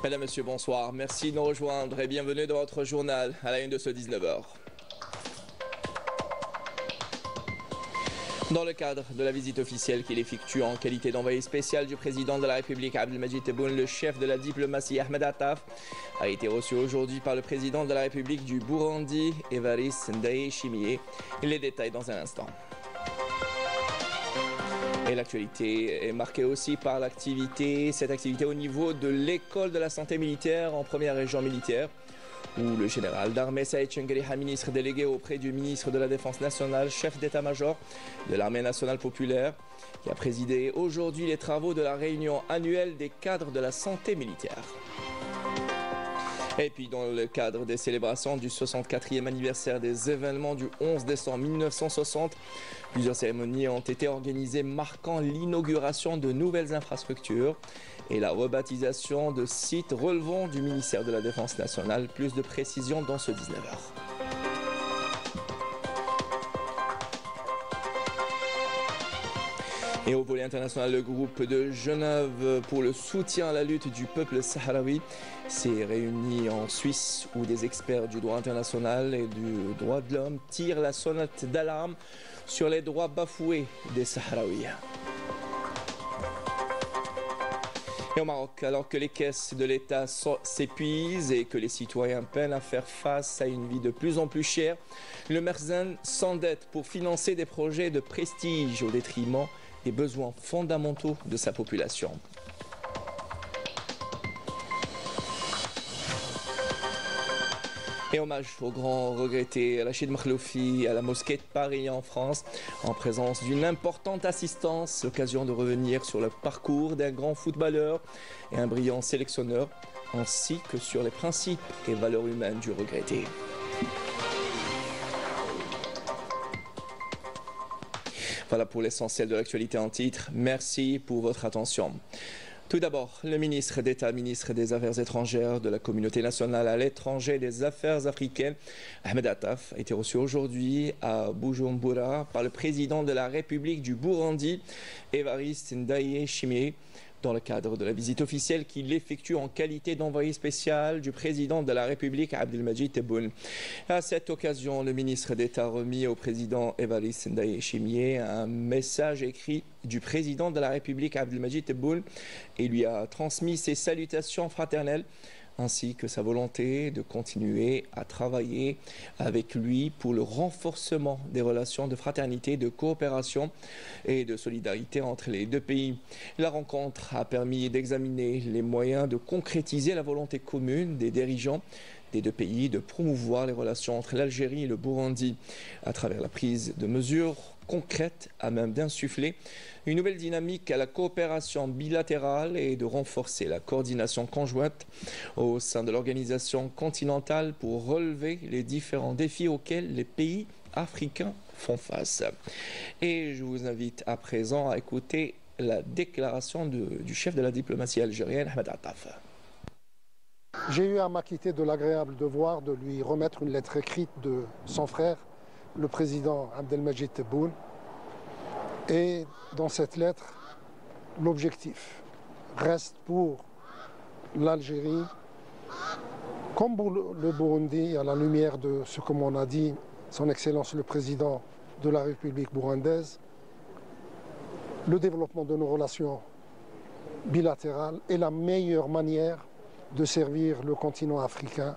Mesdames, Messieurs, bonsoir. Merci de nous rejoindre et bienvenue dans votre journal à la une de ce 19h. Dans le cadre de la visite officielle qu'il effectue en qualité d'envoyé spécial du président de la République Abdelmadjid Tebboune, le chef de la diplomatie Ahmed Attaf a été reçu aujourd'hui par le président de la République du Burundi, Evariste Ndayishimiye. Les détails dans un instant. Et l'actualité est marquée aussi par cette activité au niveau de l'école de la santé militaire en première région militaire, où le général d'armée Saïd Chengriha, ministre délégué auprès du ministre de la Défense nationale, chef d'état-major de l'armée nationale populaire, qui a présidé aujourd'hui les travaux de la réunion annuelle des cadres de la santé militaire. Et puis dans le cadre des célébrations du 64e anniversaire des événements du 11 décembre 1960, plusieurs cérémonies ont été organisées marquant l'inauguration de nouvelles infrastructures et la rebaptisation de sites relevant du ministère de la Défense nationale. Plus de précisions dans ce 19h. Et au volet international, le groupe de Genève pour le soutien à la lutte du peuple sahraoui s'est réuni en Suisse, où des experts du droit international et du droit de l'homme tirent la sonnette d'alarme sur les droits bafoués des Sahraouis. Et au Maroc, alors que les caisses de l'État s'épuisent et que les citoyens peinent à faire face à une vie de plus en plus chère, le Merzen s'endette pour financer des projets de prestige au détriment des besoins fondamentaux de sa population. Et hommage au grand regretté Rachid Makhloufi à la mosquée de Paris en France, en présence d'une importante assistance, l'occasion de revenir sur le parcours d'un grand footballeur et un brillant sélectionneur, ainsi que sur les principes et valeurs humaines du regretté. Voilà pour l'essentiel de l'actualité en titre. Merci pour votre attention. Tout d'abord, le ministre d'État, ministre des Affaires étrangères de la communauté nationale à l'étranger et des Affaires africaines, Ahmed Attaf, a été reçu aujourd'hui à Bujumbura par le président de la République du Burundi, Evariste Ndayishimiye, dans le cadre de la visite officielle qu'il effectue en qualité d'envoyé spécial du président de la République Abdelmadjid Tebboune. À cette occasion, le ministre d'État a remis au président Evariste Ndayishimiye un message écrit du président de la République Abdelmadjid Tebboune et lui a transmis ses salutations fraternelles, ainsi que sa volonté de continuer à travailler avec lui pour le renforcement des relations de fraternité, de coopération et de solidarité entre les deux pays. La rencontre a permis d'examiner les moyens de concrétiser la volonté commune des dirigeants des deux pays de promouvoir les relations entre l'Algérie et le Burundi à travers la prise de mesures concrètes à même d'insuffler une nouvelle dynamique à la coopération bilatérale et de renforcer la coordination conjointe au sein de l'organisation continentale pour relever les différents défis auxquels les pays africains font face. Et je vous invite à présent à écouter la déclaration du chef de la diplomatie algérienne, Ahmed Attaf. J'ai eu à m'acquitter de l'agréable devoir de lui remettre une lettre écrite de son frère, le président Abdelmadjid Tebboune. Et dans cette lettre, l'objectif reste pour l'Algérie, comme pour le Burundi, à la lumière de ce que m'en a dit son Excellence le président de la République burundaise, le développement de nos relations bilatérales est la meilleure manière de servir le continent africain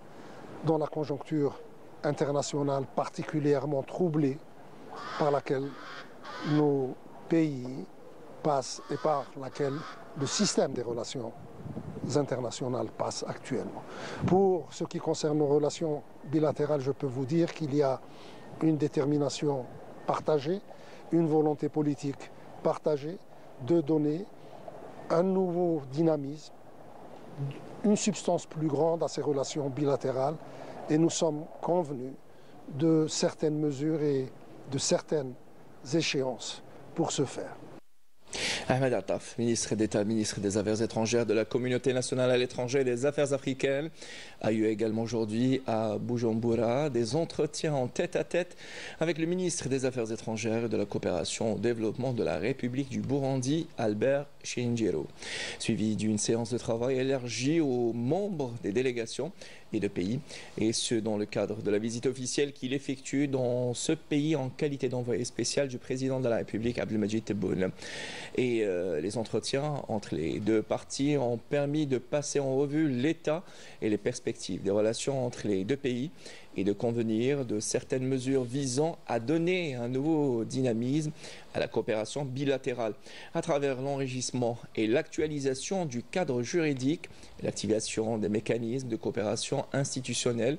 dans la conjoncture internationale particulièrement troublée par laquelle nos pays passent et par laquelle le système des relations internationales passe actuellement. Pour ce qui concerne nos relations bilatérales, je peux vous dire qu'il y a une détermination partagée, une volonté politique partagée de donner un nouveau dynamisme, une substance plus grande à ces relations bilatérales, et nous sommes convenus de certaines mesures et de certaines échéances pour ce faire. Ahmed Attaf, ministre d'État, ministre des Affaires étrangères de la Communauté nationale à l'étranger et des Affaires africaines, a eu également aujourd'hui à Bujumbura des entretiens en tête-à-tête avec le ministre des Affaires étrangères et de la coopération au développement de la République du Burundi, Albert Shinjiro, suivi d'une séance de travail élargie aux membres des délégations et de pays, et ce dans le cadre de la visite officielle qu'il effectue dans ce pays en qualité d'envoyé spécial du président de la République, Abdelmadjid Tebboune. Et les entretiens entre les deux parties ont permis de passer en revue l'état et les perspectives des relations entre les deux pays et de convenir de certaines mesures visant à donner un nouveau dynamisme à la coopération bilatérale à travers l'enrichissement et l'actualisation du cadre juridique, l'activation des mécanismes de coopération institutionnelle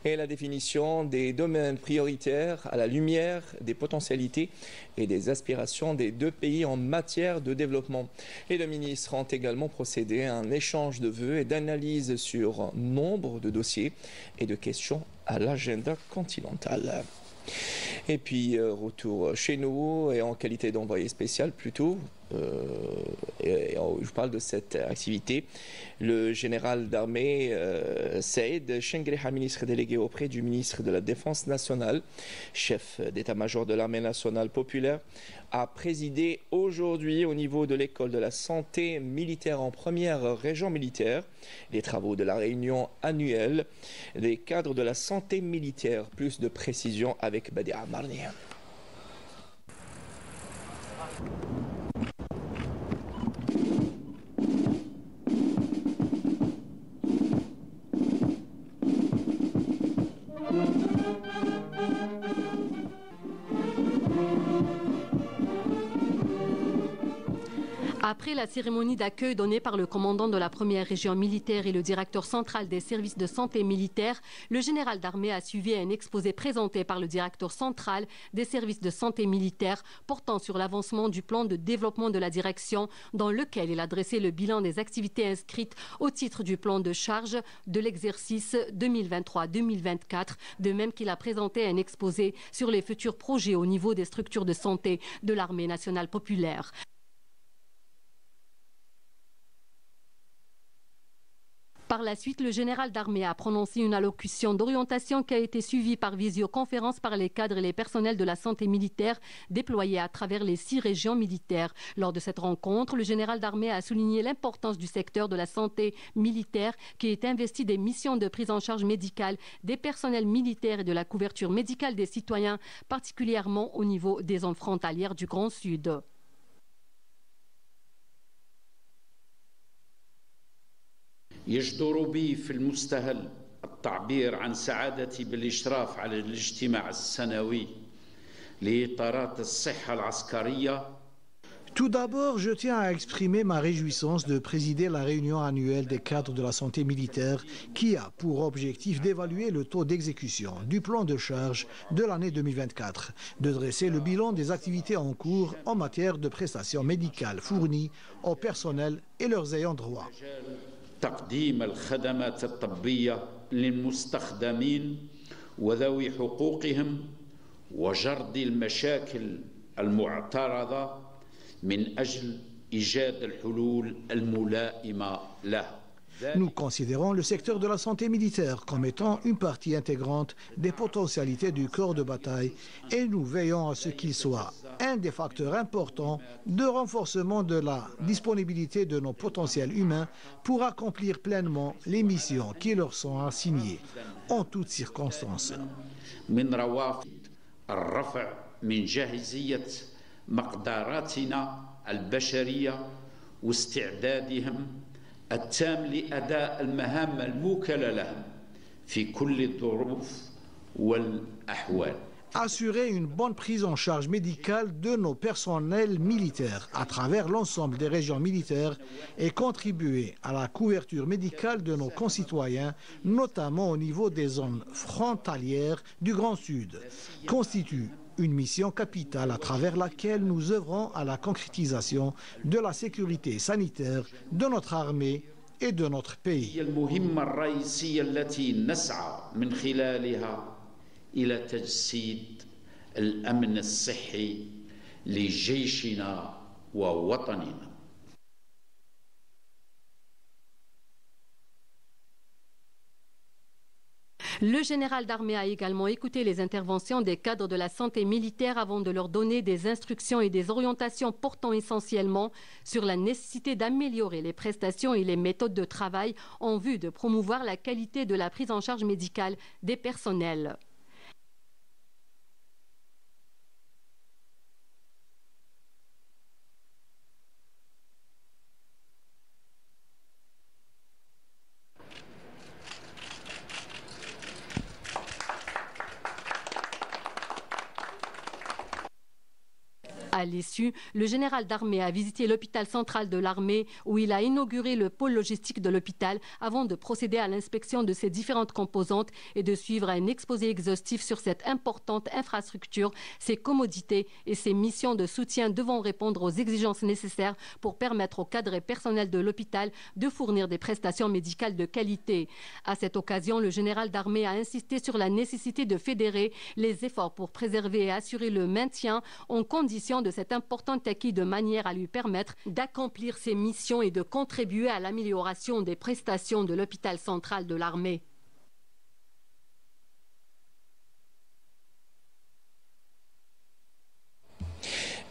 et la définition des domaines prioritaires à la lumière des potentialités et des aspirations des deux pays en matière de développement. Les deux ministres ont également procédé à un échange de vœux et d'analyses sur nombre de dossiers et de questions à l'agenda continental. Et puis retour chez nous et en qualité d'envoyé spécial plutôt, je parle de cette activité, le général d'armée Saïd Chengreha, ministre délégué auprès du ministre de la Défense nationale, chef d'état-major de l'armée nationale populaire, a présidé aujourd'hui au niveau de l'école de la santé militaire en première région militaire les travaux de la réunion annuelle des cadres de la santé militaire. Plus de précisions avec Badia Marni. Après la cérémonie d'accueil donnée par le commandant de la première région militaire et le directeur central des services de santé militaire, le général d'armée a suivi un exposé présenté par le directeur central des services de santé militaire portant sur l'avancement du plan de développement de la direction dans lequel il a dressé le bilan des activités inscrites au titre du plan de charge de l'exercice 2023-2024, de même qu'il a présenté un exposé sur les futurs projets au niveau des structures de santé de l'armée nationale populaire. Par la suite, le général d'armée a prononcé une allocution d'orientation qui a été suivie par visioconférence par les cadres et les personnels de la santé militaire déployés à travers les 6 régions militaires. Lors de cette rencontre, le général d'armée a souligné l'importance du secteur de la santé militaire qui est investi des missions de prise en charge médicale des personnels militaires et de la couverture médicale des citoyens, particulièrement au niveau des zones frontalières du Grand Sud. يجدر بي في المستهل التعبير عن سعادتي بالإشراف على الاجتماع السنوي لإطارات الصحة العسكرية. Tout d'abord, je tiens à exprimer ma réjouissance de présider la réunion annuelle des cadres de la santé militaire qui a pour objectif d'évaluer le taux d'exécution du plan de charge de l'année 2024, de dresser le bilan des activités en cours en matière de prestations médicales fournies au personnel et leurs ayants droit. تقديم الخدمات الطبية للمستخدمين وذوي حقوقهم وجرد المشاكل المعترضة من أجل إيجاد الحلول الملائمة له. Nous considérons le secteur de la santé militaire comme étant une partie intégrante des potentialités du corps de bataille et nous veillons à ce qu'il soit un des facteurs importants de renforcement de la disponibilité de nos potentiels humains pour accomplir pleinement les missions qui leur sont assignées en toutes circonstances. من روافد الرفع من جاهزية مقدراتنا البشرية واستعدادهم التام لأداء المهام الموكلة لهم في كل الظروف والأحوال. Assurer une bonne prise en charge médicale de nos personnels militaires à travers l'ensemble des régions militaires et contribuer à la couverture médicale de nos concitoyens, notamment au niveau des zones frontalières du Grand Sud, constitue une mission capitale à travers laquelle nous œuvrons à la concrétisation de la sécurité sanitaire de notre armée et de notre pays. إلى تجسيد الأمن الصحي لجيشنا ووطننا. Le général d'armée a également écouté les interventions des cadres de la santé militaire avant de leur donner des instructions et des orientations portant essentiellement sur la nécessité d'améliorer les prestations et les méthodes de travail en vue de promouvoir la qualité de la prise en charge médicale des personnels. À l'issue, le général d'armée a visité l'hôpital central de l'armée où il a inauguré le pôle logistique de l'hôpital avant de procéder à l'inspection de ses différentes composantes et de suivre un exposé exhaustif sur cette importante infrastructure, ses commodités et ses missions de soutien devant répondre aux exigences nécessaires pour permettre aux cadres et personnels de l'hôpital de fournir des prestations médicales de qualité. À cette occasion, le général d'armée a insisté sur la nécessité de fédérer les efforts pour préserver et assurer le maintien en condition de cet important acquis de manière à lui permettre d'accomplir ses missions et de contribuer à l'amélioration des prestations de l'hôpital central de l'armée.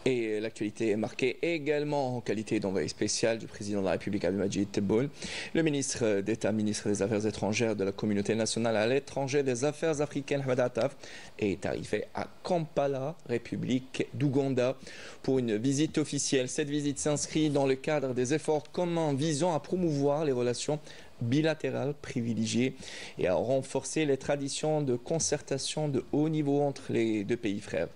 Et l'actualité est marquée également en qualité d'envoyé spécial du président de la République Abdelmajid Tebboune. Le ministre d'État, ministre des Affaires étrangères de la Communauté nationale à l'étranger des Affaires africaines, Ahmed Attaf, est arrivé à Kampala, République d'Ouganda, pour une visite officielle. Cette visite s'inscrit dans le cadre des efforts communs visant à promouvoir les relations bilatérales privilégiées et à renforcer les traditions de concertation de haut niveau entre les deux pays frères.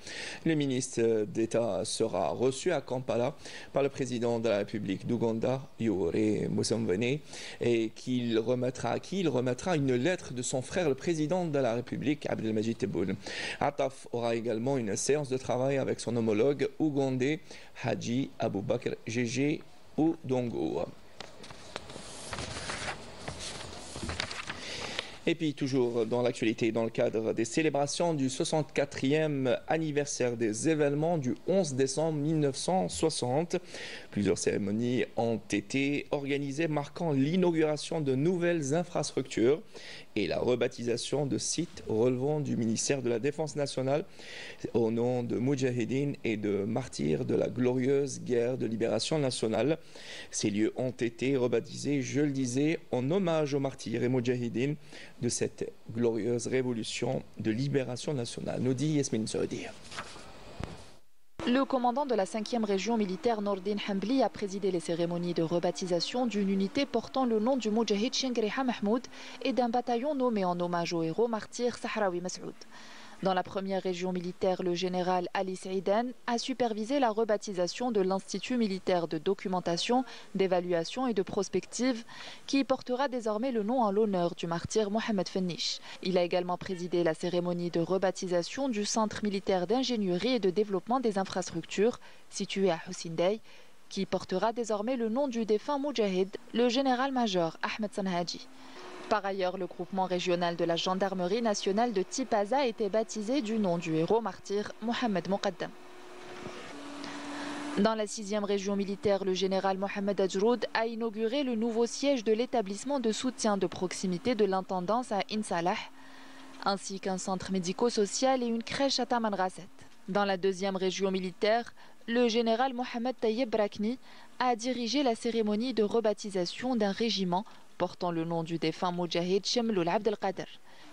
Le ministre d'État sera reçu à Kampala par le président de la République d'Ouganda, Yoweri Museveni, et qui il remettra une lettre de son frère, le président de la République, Abdelmajid Tebboune. Attaf aura également une séance de travail avec son homologue ougandais, Haji Aboubakar Gégé Odongo. Et puis toujours dans l'actualité, dans le cadre des célébrations du 64e anniversaire des événements du 11 décembre 1960, plusieurs cérémonies ont été organisées marquant l'inauguration de nouvelles infrastructures et la rebaptisation de sites relevant du ministère de la Défense nationale au nom de Moudjahidines et de martyrs de la glorieuse guerre de libération nationale. Ces lieux ont été rebaptisés, je le disais, en hommage aux martyrs et Moudjahidines de cette glorieuse révolution de libération nationale. Nous dit Yasmine Soedir. Le commandant de la 5e région militaire Nordin Hambli a présidé les cérémonies de rebaptisation d'une unité portant le nom du Moudjahid Chengriha Mahmoud et d'un bataillon nommé en hommage au héros martyr Sahrawi Masoud. Dans la première région militaire, le général Ali Saïdan a supervisé la rebaptisation de l'Institut militaire de documentation, d'évaluation et de prospective qui portera désormais le nom en l'honneur du martyr Mohamed Fennish. Il a également présidé la cérémonie de rebaptisation du Centre militaire d'ingénierie et de développement des infrastructures situé à Hussein-Dey qui portera désormais le nom du défunt Moudjahid, le général-major Ahmed Sanhaji. Par ailleurs, le groupement régional de la gendarmerie nationale de Tipaza a été baptisé du nom du héros martyr Mohamed Moqaddam. Dans la 6e région militaire, le général Mohamed Ajroud a inauguré le nouveau siège de l'établissement de soutien de proximité de l'intendance à Insalah, ainsi qu'un centre médico-social et une crèche à Tamanrasset. Dans la 2e région militaire, le général Mohamed Tayyib Brakni a dirigé la cérémonie de rebaptisation d'un régiment portant le nom du défunt Moudjahid Chemloul Abdelkader.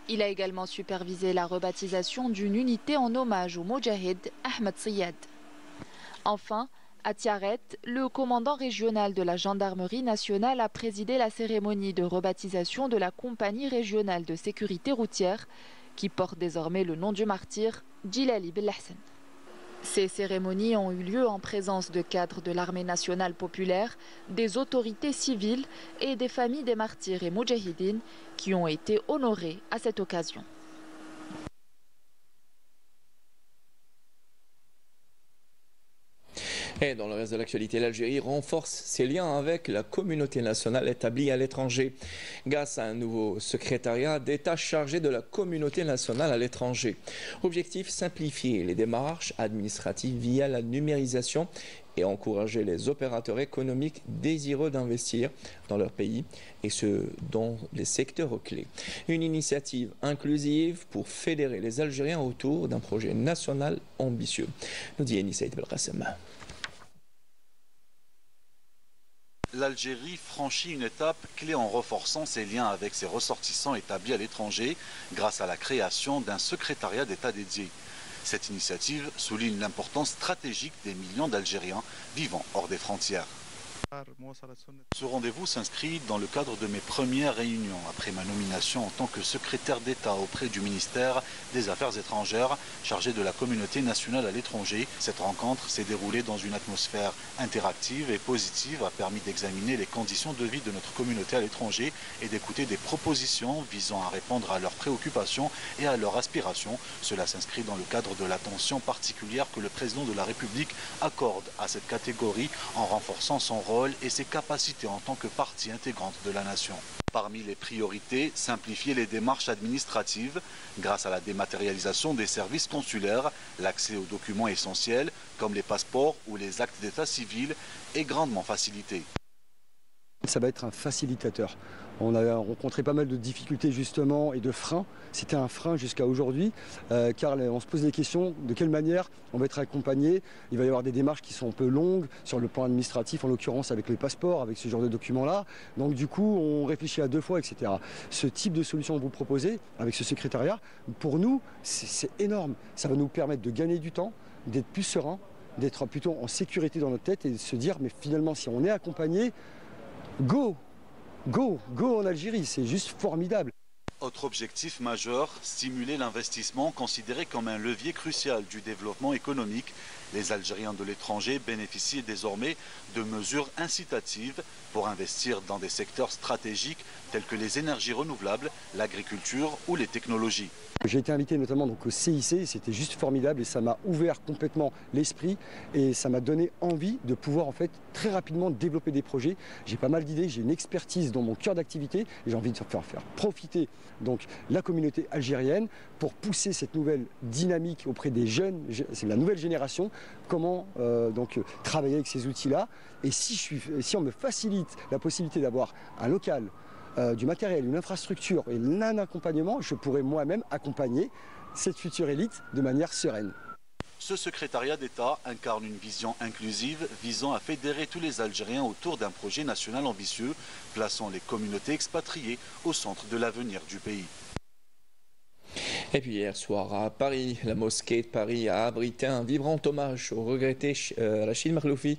Il a également supervisé la rebaptisation d'une unité en hommage au Moudjahid Ahmed Siyad. Enfin, à Tiaret, le commandant régional de la gendarmerie nationale a présidé la cérémonie de rebaptisation de la compagnie régionale de sécurité routière qui porte désormais le nom du martyr Djilali Belhassan. Ces cérémonies ont eu lieu en présence de cadres de l'armée nationale populaire, des autorités civiles et des familles des martyrs et moudjahidines qui ont été honorés à cette occasion. Et dans le reste de l'actualité, l'Algérie renforce ses liens avec la communauté nationale établie à l'étranger grâce à un nouveau secrétariat d'État chargé de la communauté nationale à l'étranger. Objectif, simplifier les démarches administratives via la numérisation et encourager les opérateurs économiques désireux d'investir dans leur pays et ce dans les secteurs clés. Une initiative inclusive pour fédérer les Algériens autour d'un projet national ambitieux, nous dit Enis Saïd Belkacem. L'Algérie franchit une étape clé en renforçant ses liens avec ses ressortissants établis à l'étranger grâce à la création d'un secrétariat d'État dédié. Cette initiative souligne l'importance stratégique des millions d'Algériens vivant hors des frontières. Ce rendez-vous s'inscrit dans le cadre de mes premières réunions après ma nomination en tant que secrétaire d'État auprès du ministère des Affaires étrangères chargé de la communauté nationale à l'étranger. Cette rencontre s'est déroulée dans une atmosphère interactive et positive, a permis d'examiner les conditions de vie de notre communauté à l'étranger et d'écouter des propositions visant à répondre à leurs préoccupations et à leurs aspirations. Cela s'inscrit dans le cadre de l'attention particulière que le président de la République accorde à cette catégorie en renforçant son rôle et ses capacités en tant que partie intégrante de la nation. Parmi les priorités, simplifier les démarches administratives grâce à la dématérialisation des services consulaires, l'accès aux documents essentiels comme les passeports ou les actes d'état civil est grandement facilité. Ça va être un facilitateur. On a rencontré pas mal de difficultés justement et de freins. C'était un frein jusqu'à aujourd'hui car on se pose des questions de quelle manière on va être accompagné. Il va y avoir des démarches qui sont un peu longues sur le plan administratif, en l'occurrence avec les passeports, avec ce genre de documents-là. Donc du coup, on réfléchit à deux fois, etc. Ce type de solution que vous proposez avec ce secrétariat, pour nous, c'est énorme. Ça va nous permettre de gagner du temps, d'être plus serein, d'être plutôt en sécurité dans notre tête et de se dire, mais finalement, si on est accompagné, go en Algérie, c'est juste formidable. Autre objectif majeur, stimuler l'investissement considéré comme un levier crucial du développement économique. Les Algériens de l'étranger bénéficient désormais de mesures incitatives pour investir dans des secteurs stratégiques tels que les énergies renouvelables, l'agriculture ou les technologies. J'ai été invité notamment donc au CIC, c'était juste formidable et ça m'a ouvert complètement l'esprit et ça m'a donné envie de pouvoir en fait très rapidement développer des projets. J'ai pas mal d'idées, j'ai une expertise dans mon cœur d'activité et j'ai envie de faire profiter donc la communauté algérienne pour pousser cette nouvelle dynamique auprès des jeunes, c'est la nouvelle génération, comment donc travailler avec ces outils-là. Et si on me facilite la possibilité d'avoir un local, du matériel, une infrastructure et un accompagnement, je pourrais moi-même accompagner cette future élite de manière sereine. Ce secrétariat d'État incarne une vision inclusive visant à fédérer tous les Algériens autour d'un projet national ambitieux, plaçant les communautés expatriées au centre de l'avenir du pays. Et puis hier soir à Paris, la mosquée de Paris a abrité un vibrant hommage au regretté Rachid Makhloufi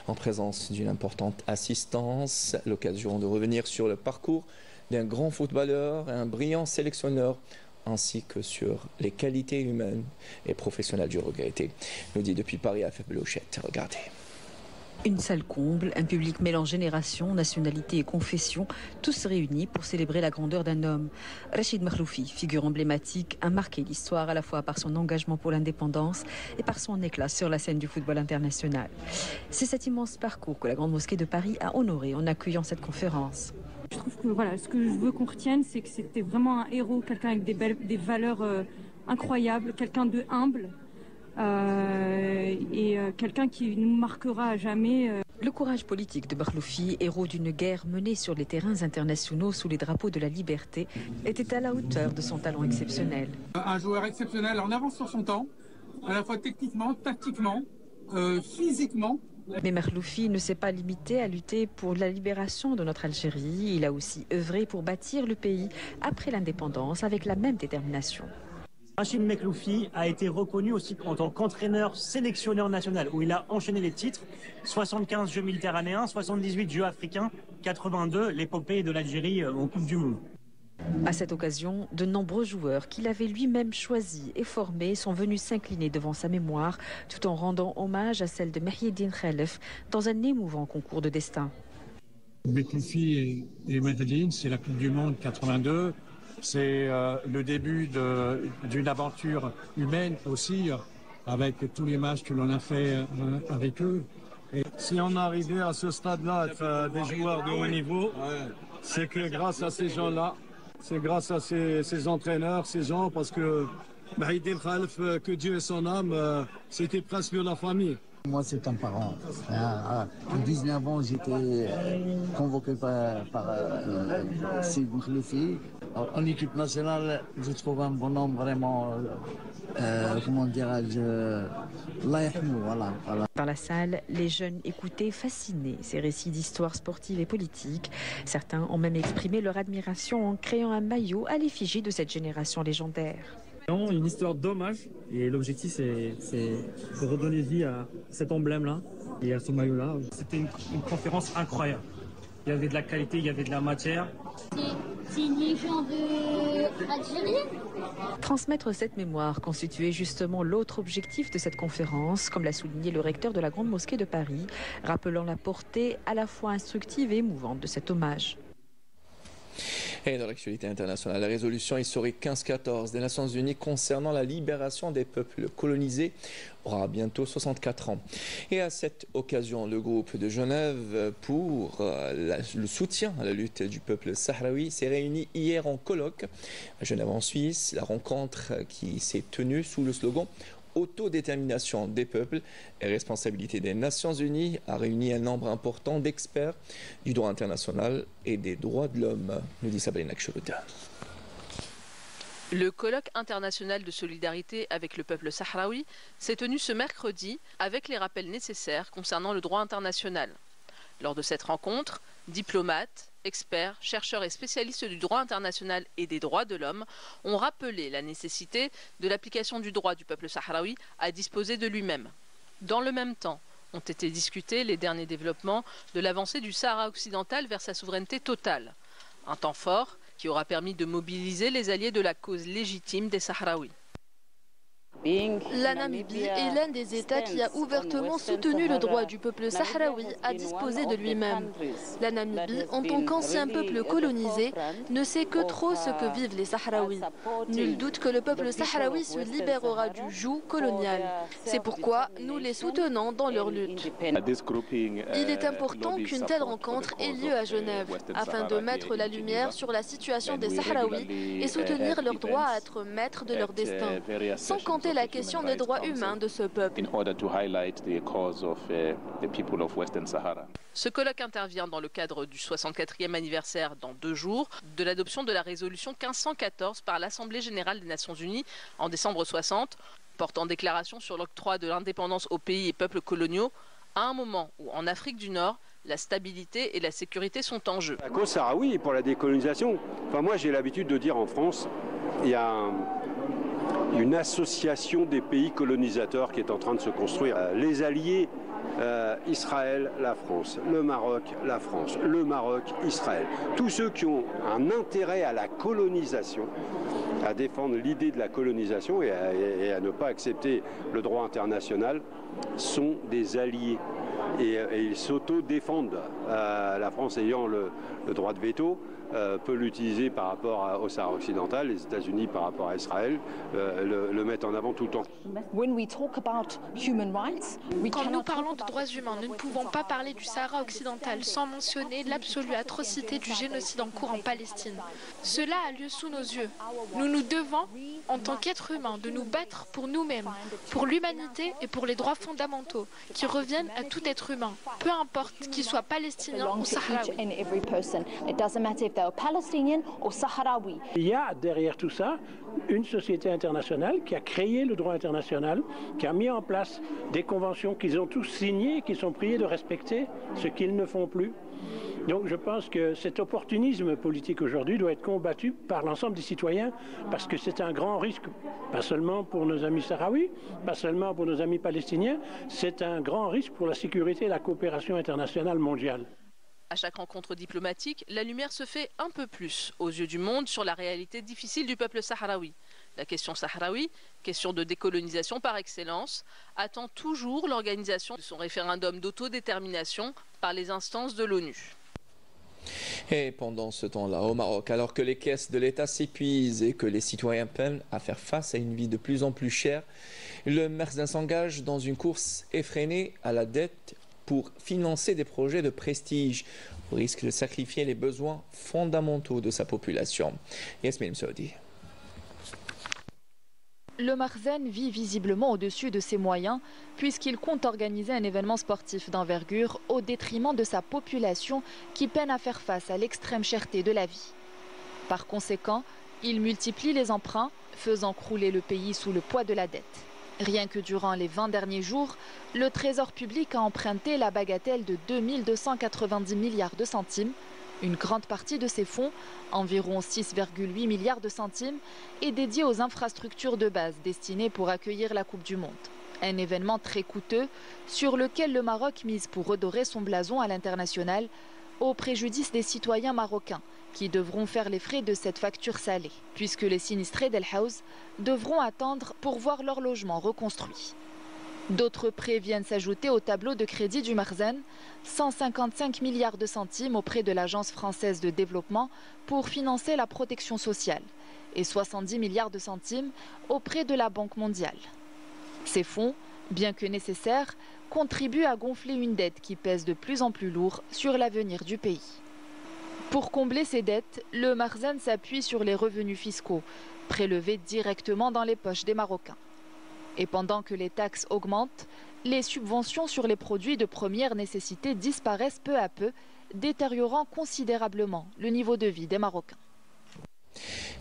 en présence d'une importante assistance. L'occasion de revenir sur le parcours d'un grand footballeur, un brillant sélectionneur, ainsi que sur les qualités humaines et professionnelles du regretté. Nous dit depuis Paris à Fablochette. Regardez. Une salle comble, un public mêlant génération, nationalité et confession, tous réunis pour célébrer la grandeur d'un homme. Rachid Makhloufi, figure emblématique, a marqué l'histoire à la fois par son engagement pour l'indépendance et par son éclat sur la scène du football international. C'est cet immense parcours que la Grande Mosquée de Paris a honoré en accueillant cette conférence. Je trouve que voilà, ce que je veux qu'on retienne, c'est que c'était vraiment un héros, quelqu'un avec des valeurs incroyables, quelqu'un de humble. Quelqu'un qui nous marquera à jamais. Le courage politique de Makhloufi, héros d'une guerre menée sur les terrains internationaux sous les drapeaux de la liberté, était à la hauteur de son talent exceptionnel. Un joueur exceptionnel en avance sur son temps, à la fois techniquement, tactiquement, physiquement. Mais Makhloufi ne s'est pas limité à lutter pour la libération de notre Algérie. Il a aussi œuvré pour bâtir le pays après l'indépendance avec la même détermination. Rachid Makhloufi a été reconnu aussi en tant qu'entraîneur sélectionneur national, où il a enchaîné les titres, 75 Jeux méditerranéens, 78 Jeux africains, 82 l'épopée de l'Algérie en Coupe du Monde. À cette occasion, de nombreux joueurs qu'il avait lui-même choisis et formés sont venus s'incliner devant sa mémoire, tout en rendant hommage à celle de Mehieddine Khelef dans un émouvant concours de destin. Makhloufi et Mehieddine, c'est la Coupe du Monde 82. C'est le début d'une aventure humaine aussi avec tous les matchs que l'on a fait avec eux. Et si on est arrivé à ce stade-là, être des joueurs de haut niveau, c'est que grâce à ces gens-là, c'est grâce à ces entraîneurs, ces gens, parce que Bahid El Khalf, que Dieu ait son âme, c'était presque la famille. Moi, c'est un parent. À 19 ans, j'étais convoqué par Sid Makhloufi. En équipe nationale, je trouve un bonhomme vraiment, comment dirais-je, voilà. Dans la salle, les jeunes écoutaient fascinés ces récits d'histoire sportive et politique. Certains ont même exprimé leur admiration en créant un maillot à l'effigie de cette génération légendaire. Une histoire d'hommage et l'objectif c'est de redonner vie à cet emblème-là et à ce maillot-là. C'était une conférence incroyable. Il y avait de la qualité, il y avait de la matière. C'est une légende algérienne. Transmettre cette mémoire constituait justement l'autre objectif de cette conférence, comme l'a souligné le recteur de la Grande Mosquée de Paris, rappelant la portée à la fois instructive et émouvante de cet hommage. Et dans l'actualité internationale, la résolution historique 1514 des Nations Unies concernant la libération des peuples colonisés aura bientôt 64 ans. Et à cette occasion, le groupe de Genève pour le soutien à la lutte du peuple sahraoui s'est réuni hier en colloque à Genève en Suisse. La rencontre qui s'est tenue sous le slogan Autodétermination des peuples et responsabilité des Nations Unies a réuni un nombre important d'experts du droit international et des droits de l'homme, nous dit Sabrina Kshourouda. Le colloque international de solidarité avec le peuple sahraoui s'est tenu ce mercredi avec les rappels nécessaires concernant le droit international. Lors de cette rencontre, diplomates, experts, chercheurs et spécialistes du droit international et des droits de l'homme ont rappelé la nécessité de l'application du droit du peuple sahraoui à disposer de lui-même. Dans le même temps, ont été discutés les derniers développements de l'avancée du Sahara occidental vers sa souveraineté totale. Un temps fort qui aura permis de mobiliser les alliés de la cause légitime des Sahraouis. La Namibie est l'un des États qui a ouvertement soutenu le droit du peuple sahraoui à disposer de lui-même. La Namibie, en tant qu'ancien peuple colonisé, ne sait que trop ce que vivent les Sahraouis. Nul doute que le peuple sahraoui se libérera du joug colonial. C'est pourquoi nous les soutenons dans leur lutte. Il est important qu'une telle rencontre ait lieu à Genève, afin de mettre la lumière sur la situation des Sahraouis et soutenir leur droit à être maîtres de leur destin, sans compter la question des droits humains de ce peuple. Ce colloque intervient dans le cadre du 64e anniversaire dans 2 jours de l'adoption de la résolution 1514 par l'Assemblée générale des Nations Unies en décembre 60, portant déclaration sur l'octroi de l'indépendance aux pays et peuples coloniaux, à un moment où en Afrique du Nord, la stabilité et la sécurité sont en jeu. La cause sahraoui pour la décolonisation, moi j'ai l'habitude de dire en France, il y a une association des pays colonisateurs qui est en train de se construire. Les alliés, Israël, la France, le Maroc, la France, le Maroc, Israël. Tous ceux qui ont un intérêt à la colonisation, à défendre l'idée de la colonisation et à ne pas accepter le droit international, sont des alliés. Et ils s'auto-défendent. La France ayant le droit de veto, peut l'utiliser par rapport au Sahara occidental, les États-Unis par rapport à Israël le mettent en avant tout le temps. Quand nous parlons de droits humains, nous ne pouvons pas parler du Sahara occidental sans mentionner l'absolue atrocité du génocide en cours en Palestine. Cela a lieu sous nos yeux. Nous nous devons, en tant qu'êtres humains, de nous battre pour nous-mêmes, pour l'humanité et pour les droits fondamentaux qui reviennent à tout être humain, peu importe qu'il soit palestinien ou sahraoui. Il y a derrière tout ça une société internationale qui a créé le droit international, qui a mis en place des conventions qu'ils ont tous signées et qui sont priés de respecter ce qu'ils ne font plus. Donc je pense que cet opportunisme politique aujourd'hui doit être combattu par l'ensemble des citoyens parce que c'est un grand risque, pas seulement pour nos amis sahraouis, pas seulement pour nos amis palestiniens, c'est un grand risque pour la sécurité et la coopération internationale mondiale. À chaque rencontre diplomatique, la lumière se fait un peu plus aux yeux du monde sur la réalité difficile du peuple sahraoui. La question sahraoui, question de décolonisation par excellence, attend toujours l'organisation de son référendum d'autodétermination par les instances de l'ONU. Et pendant ce temps-là, au Maroc, alors que les caisses de l'État s'épuisent et que les citoyens peinent à faire face à une vie de plus en plus chère, le Makhzen s'engage dans une course effrénée à la dette pour financer des projets de prestige, au risque de sacrifier les besoins fondamentaux de sa population. Yasmine Saoudi. Le Makhzen vit visiblement au-dessus de ses moyens puisqu'il compte organiser un événement sportif d'envergure au détriment de sa population qui peine à faire face à l'extrême cherté de la vie. Par conséquent, il multiplie les emprunts, faisant crouler le pays sous le poids de la dette. Rien que durant les 20 derniers jours, le Trésor public a emprunté la bagatelle de 2290 milliards de centimes. Une grande partie de ces fonds, environ 6,8 milliards de centimes, est dédiée aux infrastructures de base destinées pour accueillir la Coupe du Monde. Un événement très coûteux sur lequel le Maroc mise pour redorer son blason à l'international, au préjudice des citoyens marocains qui devront faire les frais de cette facture salée, puisque les sinistrés d'El Haouz devront attendre pour voir leur logement reconstruit. D'autres prêts viennent s'ajouter au tableau de crédit du Makhzen, 155 milliards de centimes auprès de l'Agence française de développement pour financer la protection sociale et 70 milliards de centimes auprès de la Banque mondiale. Ces fonds, bien que nécessaires, contribuent à gonfler une dette qui pèse de plus en plus lourd sur l'avenir du pays. Pour combler ces dettes, le Makhzen s'appuie sur les revenus fiscaux, prélevés directement dans les poches des Marocains. Et pendant que les taxes augmentent, les subventions sur les produits de première nécessité disparaissent peu à peu, détériorant considérablement le niveau de vie des Marocains.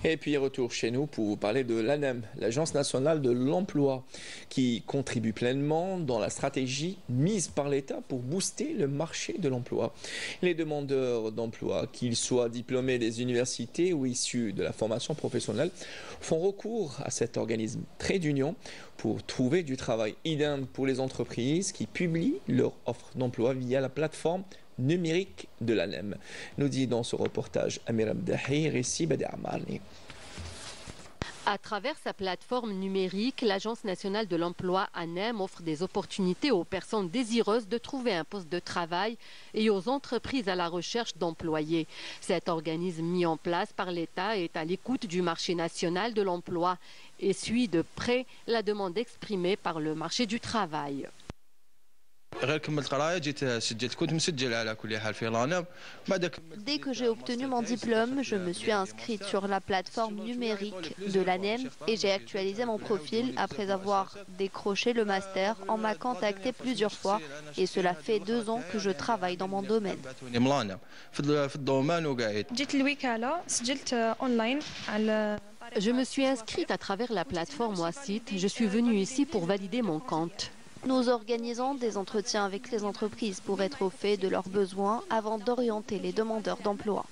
Et puis retour chez nous pour vous parler de l'ANEM, l'Agence nationale de l'emploi, qui contribue pleinement dans la stratégie mise par l'État pour booster le marché de l'emploi. Les demandeurs d'emploi, qu'ils soient diplômés des universités ou issus de la formation professionnelle, font recours à cet organisme trait d'union pour trouver du travail. Idem pour les entreprises qui publient leur offre d'emploi via la plateforme numérique de l'ANEM, nous dit dans ce reportage Amir Abdahi, récit Badi Amarni. À travers sa plateforme numérique, l'Agence nationale de l'emploi ANEM offre des opportunités aux personnes désireuses de trouver un poste de travail et aux entreprises à la recherche d'employés. Cet organisme mis en place par l'État est à l'écoute du marché national de l'emploi et suit de près la demande exprimée par le marché du travail. Dès que j'ai obtenu mon diplôme, je me suis inscrite sur la plateforme numérique de l'ANEM et j'ai actualisé mon profil après avoir décroché le master. On m'a contacté plusieurs fois et cela fait 2 ans que je travaille dans mon domaine. Je me suis inscrite à travers la plateforme Wassit. Je suis venue ici pour valider mon compte. Nous organisons des entretiens avec les entreprises pour être au fait de leurs besoins avant d'orienter les demandeurs d'emploi.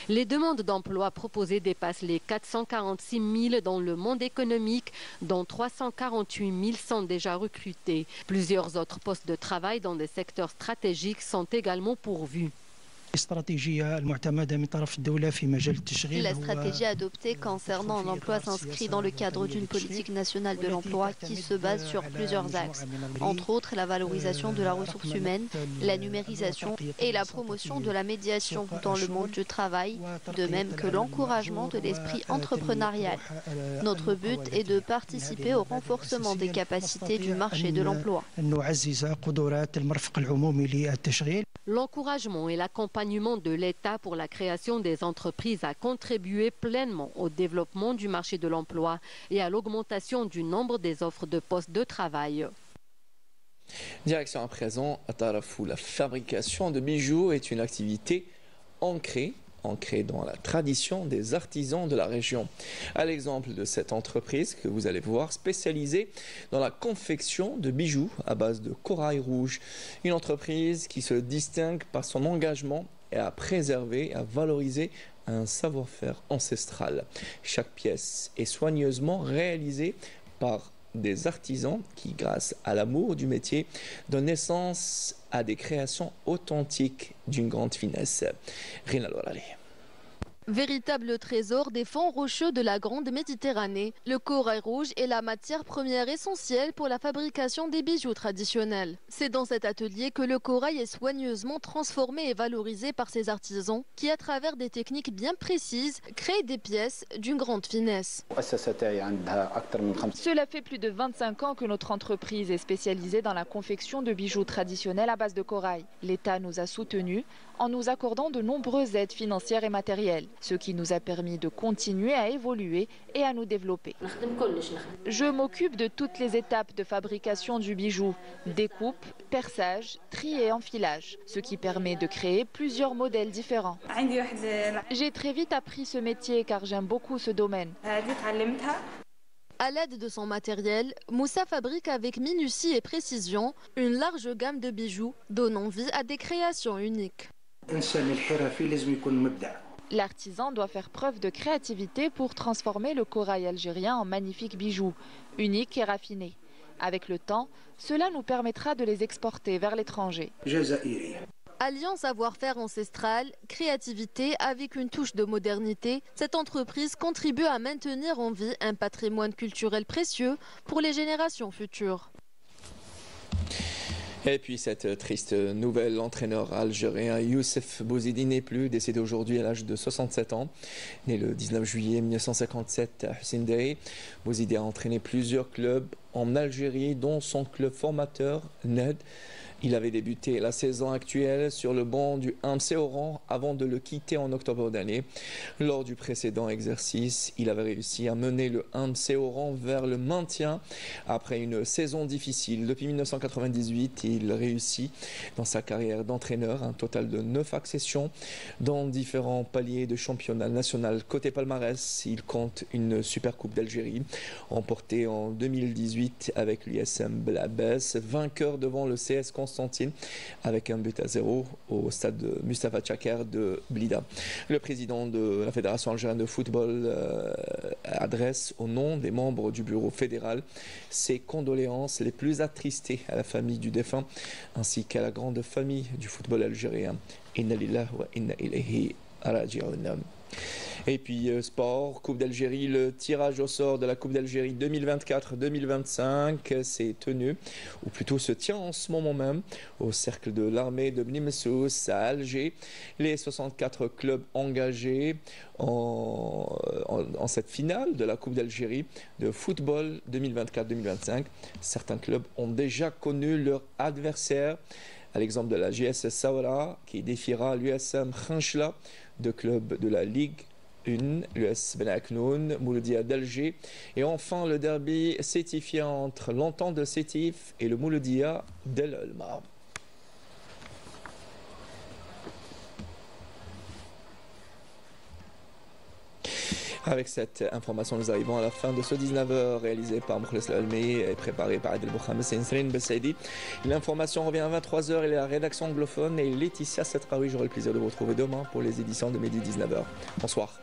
Les demandes d'emploi proposées dépassent les 446 000 dans le monde économique, dont 348 000 sont déjà recrutés. Plusieurs autres postes de travail dans des secteurs stratégiques sont également pourvus. La stratégie adoptée concernant l'emploi s'inscrit dans le cadre d'une politique nationale de l'emploi qui se base sur plusieurs axes, entre autres la valorisation de la ressource humaine, la numérisation et la promotion de la médiation dans le monde du travail, de même que l'encouragement de l'esprit entrepreneurial. Notre but est de participer au renforcement des capacités du marché de l'emploi. L'encouragement et l'accompagnement de l'État pour la création des entreprises a contribué pleinement au développement du marché de l'emploi et à l'augmentation du nombre des offres de postes de travail. Direction à présent à Tarafou. La fabrication de bijoux est une activité ancrée dans la tradition des artisans de la région. À l'exemple de cette entreprise que vous allez voir, spécialisée dans la confection de bijoux à base de corail rouge. Une entreprise qui se distingue par son engagement et à préserver et à valoriser un savoir-faire ancestral. Chaque pièce est soigneusement réalisée par des artisans qui, grâce à l'amour du métier, donnent naissance à des créations authentiques d'une grande finesse. Rina Lorali. Véritable trésor des fonds rocheux de la Grande Méditerranée, le corail rouge est la matière première essentielle pour la fabrication des bijoux traditionnels. C'est dans cet atelier que le corail est soigneusement transformé et valorisé par ces artisans qui, à travers des techniques bien précises, créent des pièces d'une grande finesse. Cela fait plus de 25 ans que notre entreprise est spécialisée dans la confection de bijoux traditionnels à base de corail. L'État nous a soutenus en nous accordant de nombreuses aides financières et matérielles, ce qui nous a permis de continuer à évoluer et à nous développer. Je m'occupe de toutes les étapes de fabrication du bijou, découpe, perçage, tri et enfilage, ce qui permet de créer plusieurs modèles différents. J'ai très vite appris ce métier car j'aime beaucoup ce domaine. À l'aide de son matériel, Moussa fabrique avec minutie et précision une large gamme de bijoux, donnant vie à des créations uniques. L'artisan doit faire preuve de créativité pour transformer le corail algérien en magnifiques bijoux, uniques et raffinés. Avec le temps, cela nous permettra de les exporter vers l'étranger. Alliant savoir-faire ancestral, créativité avec une touche de modernité, cette entreprise contribue à maintenir en vie un patrimoine culturel précieux pour les générations futures. Et puis cette triste nouvelle, l'entraîneur algérien Youssef Bouzidi n'est plus, décédé aujourd'hui à l'âge de 67 ans. Né le 19 juillet 1957 à Hussein Dey, Bouzidi a entraîné plusieurs clubs en Algérie, dont son club formateur, NED. Il avait débuté la saison actuelle sur le banc du MC Oran avant de le quitter en octobre dernier. Lors du précédent exercice, il avait réussi à mener le MC Oran vers le maintien après une saison difficile. Depuis 1998, il réussit dans sa carrière d'entraîneur un total de 9 accessions dans différents paliers de championnat national. Côté palmarès, il compte une Super Coupe d'Algérie remportée en 2018 avec l'USM Blabès, vainqueur devant le CS Constantine avec un but à 0 au stade de Mustafa Tchaker de Blida. Le président de la Fédération algérienne de football adresse au nom des membres du bureau fédéral ses condoléances les plus attristées à la famille du défunt ainsi qu'à la grande famille du football algérien. Inna lillahi wa inna ilayhi raji'un. Et puis sport, Coupe d'Algérie, le tirage au sort de la Coupe d'Algérie 2024-2025 s'est tenu, ou plutôt se tient en ce moment même, au cercle de l'armée de Bni Messous à Alger. Les 64 clubs engagés en cette finale de la Coupe d'Algérie de football 2024-2025. Certains clubs ont déjà connu leur adversaire, à l'exemple de la JS Saoura qui défiera l'USM Khanchla, deux clubs de la Ligue 1, l'US Ben Aknoun, Mouloudia d'Alger, et enfin le derby sétifien entre l'Entente de Sétif et le Mouloudia d'El Olma. Avec cette information, nous arrivons à la fin de ce 19h réalisé par Mokhles Almi et préparé par Adel Bouhames et Nsrine Bessaidi. L'information revient à 23h et la rédaction anglophone et Laetitia Setraoui. J'aurai le plaisir de vous retrouver demain pour les éditions de midi 19h. Bonsoir.